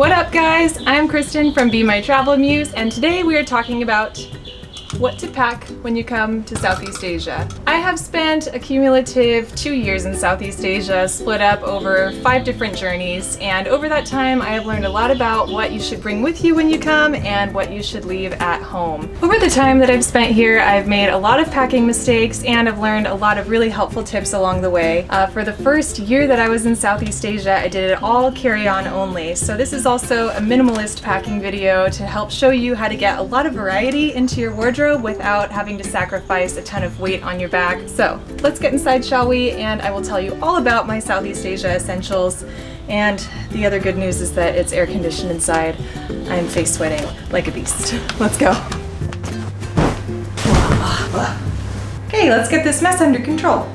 What up guys? I'm Kristen from Be My Travel Muse, and today we are talking about what to pack when you come to Southeast Asia. I have spent a cumulative 2 years in Southeast Asia, split up over 5 different journeys, and over that time I have learned a lot about what you should bring with you when you come and what you should leave at home. Over the time that I've spent here, I've made a lot of packing mistakes and I've learned a lot of really helpful tips along the way. For the first year that I was in Southeast Asia, I did it all carry-on only, so this is also a minimalist packing video to help show you how to get a lot of variety into your wardrobe without having to sacrifice a ton of weight on your back. So let's get inside, shall we? And I will tell you all about my Southeast Asia essentials. And the other good news is that it's air conditioned inside. I'm face sweating like a beast. Let's go. Okay, let's get this mess under control.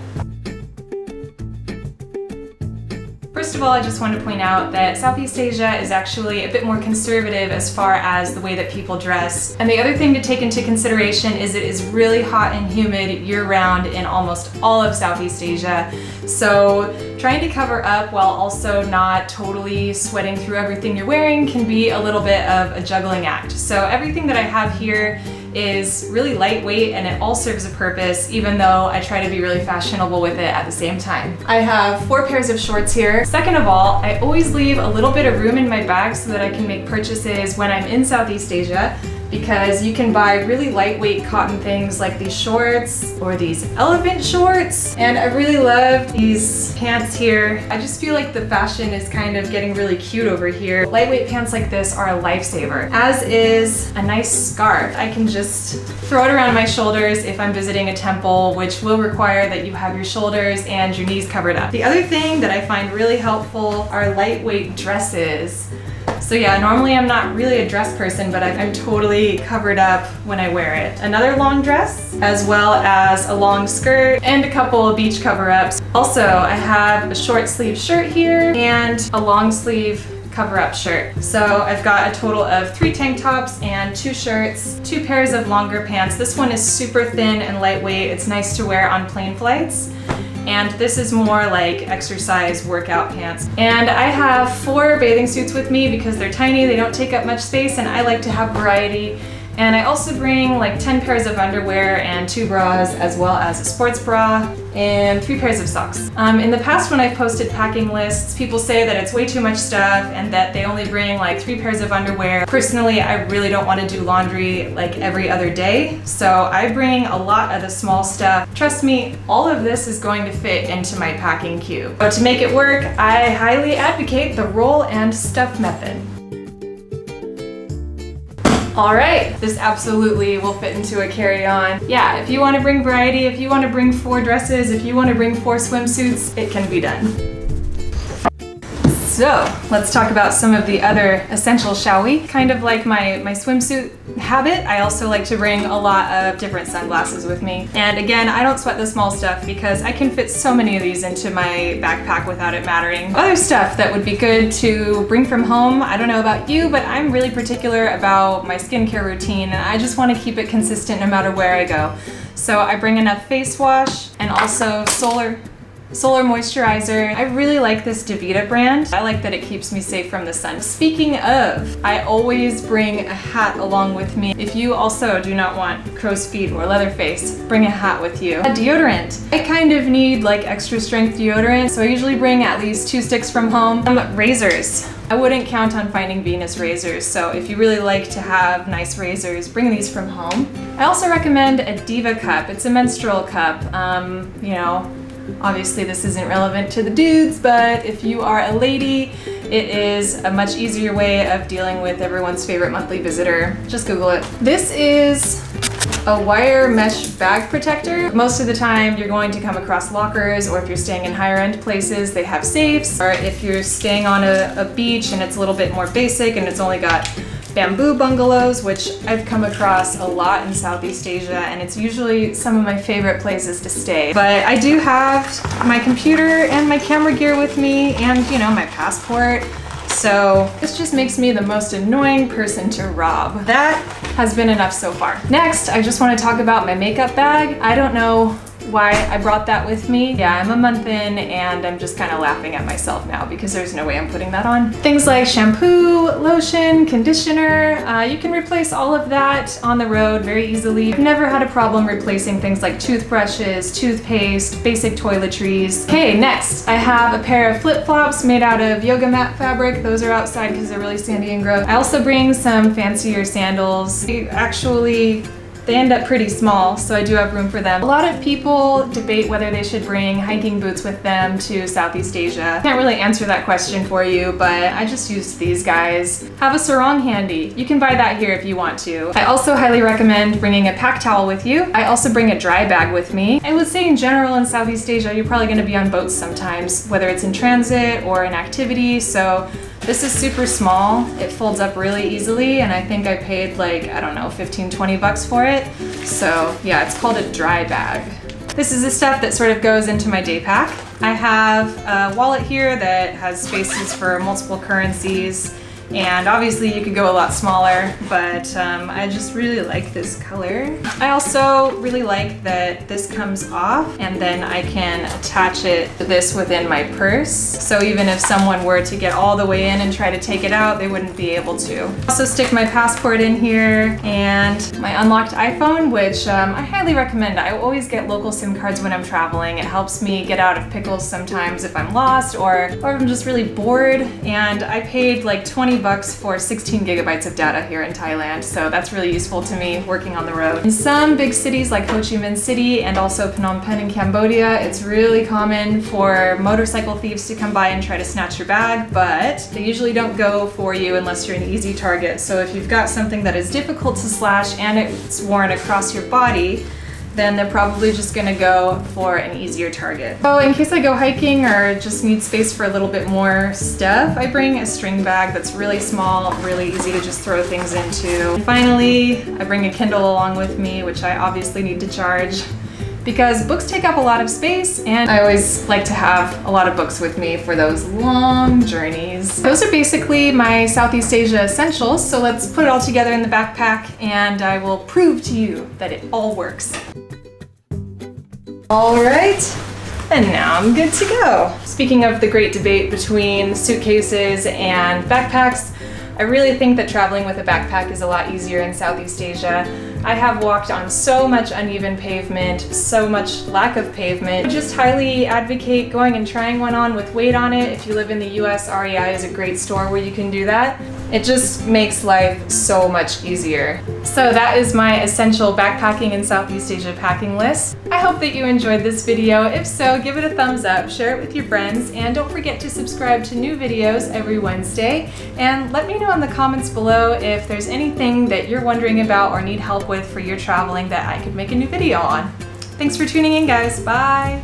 First of all, I just want to point out that Southeast Asia is actually a bit more conservative as far as the way that people dress. And the other thing to take into consideration is it is really hot and humid year-round in almost all of Southeast Asia. So trying to cover up while also not totally sweating through everything you're wearing can be a little bit of a juggling act. So everything that I have here is really lightweight and it all serves a purpose, even though I try to be really fashionable with it at the same time. I have 4 pairs of shorts here. Second of all, I always leave a little bit of room in my bag so that I can make purchases when I'm in Southeast Asia, because you can buy really lightweight cotton things like these shorts or these elephant shorts. And I really love these pants here. I just feel like the fashion is kind of getting really cute over here. Lightweight pants like this are a lifesaver, as is a nice scarf. I can just throw it around my shoulders if I'm visiting a temple, which will require that you have your shoulders and your knees covered up. The other thing that I find really helpful are lightweight dresses. So yeah, normally I'm not really a dress person, but I'm totally covered up when I wear it. Another long dress, as well as a long skirt and a couple of beach cover-ups. Also, I have a short sleeve shirt here and a long sleeve cover-up shirt. So I've got a total of 3 tank tops and 2 shirts, 2 pairs of longer pants. This one is super thin and lightweight. It's nice to wear on plane flights. And this is more like exercise workout pants. And I have 4 bathing suits with me because they're tiny, they don't take up much space, and I like to have variety. And I also bring like 10 pairs of underwear and 2 bras, as well as a sports bra and 3 pairs of socks. In the past, when I've posted packing lists, people say that it's way too much stuff and that they only bring like 3 pairs of underwear. Personally, I really don't want to do laundry like every other day, so I bring a lot of the small stuff. Trust me, all of this is going to fit into my packing cube. But to make it work, I highly advocate the roll and stuff method. All right, this absolutely will fit into a carry-on. Yeah, if you want to bring variety, if you want to bring 4 dresses, if you want to bring 4 swimsuits, it can be done. So let's talk about some of the other essentials, shall we? Kind of like my swimsuit habit, I also like to bring a lot of different sunglasses with me. And again, I don't sweat the small stuff because I can fit so many of these into my backpack without it mattering. Other stuff that would be good to bring from home, I don't know about you, but I'm really particular about my skincare routine and I just want to keep it consistent no matter where I go. So I bring enough face wash and also solar moisturizer. I really like this DeVita brand. I like that it keeps me safe from the sun. Speaking of, I always bring a hat along with me. If you also do not want crow's feet or leather face, bring a hat with you. A deodorant. I kind of need like extra strength deodorant, so I usually bring at least 2 sticks from home. Razors. I wouldn't count on finding Venus razors, so if you really like to have nice razors, bring these from home. I also recommend a Diva cup. It's a menstrual cup. You know, obviously this isn't relevant to the dudes, but if you are a lady, it is a much easier way of dealing with everyone's favorite monthly visitor. Just Google it. This is a wire mesh bag protector. Most of the time you're going to come across lockers, or if you're staying in higher end places, they have safes. Or if you're staying on a beach and it's a little bit more basic and it's only got bamboo bungalows, which I've come across a lot in Southeast Asia, and it's usually some of my favorite places to stay. But I do have my computer and my camera gear with me and, you know, my passport. So this just makes me the most annoying person to rob. That has been enough so far. Next, I just want to talk about my makeup bag. I don't know why I brought that with me. Yeah, I'm a month in and I'm just kind of laughing at myself now because there's no way I'm putting that on. Things like shampoo, lotion, conditioner, you can replace all of that on the road very easily. I've never had a problem replacing things like toothbrushes, toothpaste, basic toiletries. Okay, next I have a pair of flip-flops made out of yoga mat fabric. Those are outside because they're really sandy and gross. I also bring some fancier sandals. They end up pretty small, so I do have room for them. A lot of people debate whether they should bring hiking boots with them to Southeast Asia. I can't really answer that question for you, but I just used these guys. Have a sarong handy. You can buy that here if you want to. I also highly recommend bringing a pack towel with you. I also bring a dry bag with me. I would say in general in Southeast Asia, you're probably gonna be on boats sometimes, whether it's in transit or an activity, so this is super small. It folds up really easily, and I think I paid like, I don't know, 15, 20 bucks for it. So yeah, it's called a dry bag. This is the stuff that sort of goes into my day pack. I have a wallet here that has spaces for multiple currencies, and obviously you could go a lot smaller, but I just really like this color. I also really like that this comes off and then I can attach it to this within my purse. So even if someone were to get all the way in and try to take it out, they wouldn't be able to. Also stick my passport in here and my unlocked iPhone, which I highly recommend. I always get local SIM cards when I'm traveling. It helps me get out of pickles sometimes if I'm lost or if I'm just really bored, and I paid like 20 bucks for 16 gigabytes of data here in Thailand, so that's really useful to me working on the road. In some big cities like Ho Chi Minh City and also Phnom Penh in Cambodia, it's really common for motorcycle thieves to come by and try to snatch your bag, but they usually don't go for you unless you're an easy target. So if you've got something that is difficult to slash and it's worn across your body, then they're probably just gonna go for an easier target. So in case I go hiking or just need space for a little bit more stuff, I bring a string bag that's really small, really easy to just throw things into. And finally, I bring a Kindle along with me, which I obviously need to charge, because books take up a lot of space and I always like to have a lot of books with me for those long journeys. Those are basically my Southeast Asia essentials, so let's put it all together in the backpack and I will prove to you that it all works. All right, and now I'm good to go. Speaking of the great debate between suitcases and backpacks, I really think that traveling with a backpack is a lot easier in Southeast Asia. I have walked on so much uneven pavement, so much lack of pavement. I just highly advocate going and trying one on with weight on it. If you live in the US, REI is a great store where you can do that. It just makes life so much easier. So that is my essential backpacking in Southeast Asia packing list. I hope that you enjoyed this video. If so, give it a thumbs up, share it with your friends, and don't forget to subscribe to new videos every Wednesday. And let me know in the comments below if there's anything that you're wondering about or need help with for your traveling that I could make a new video on. Thanks for tuning in, guys. Bye!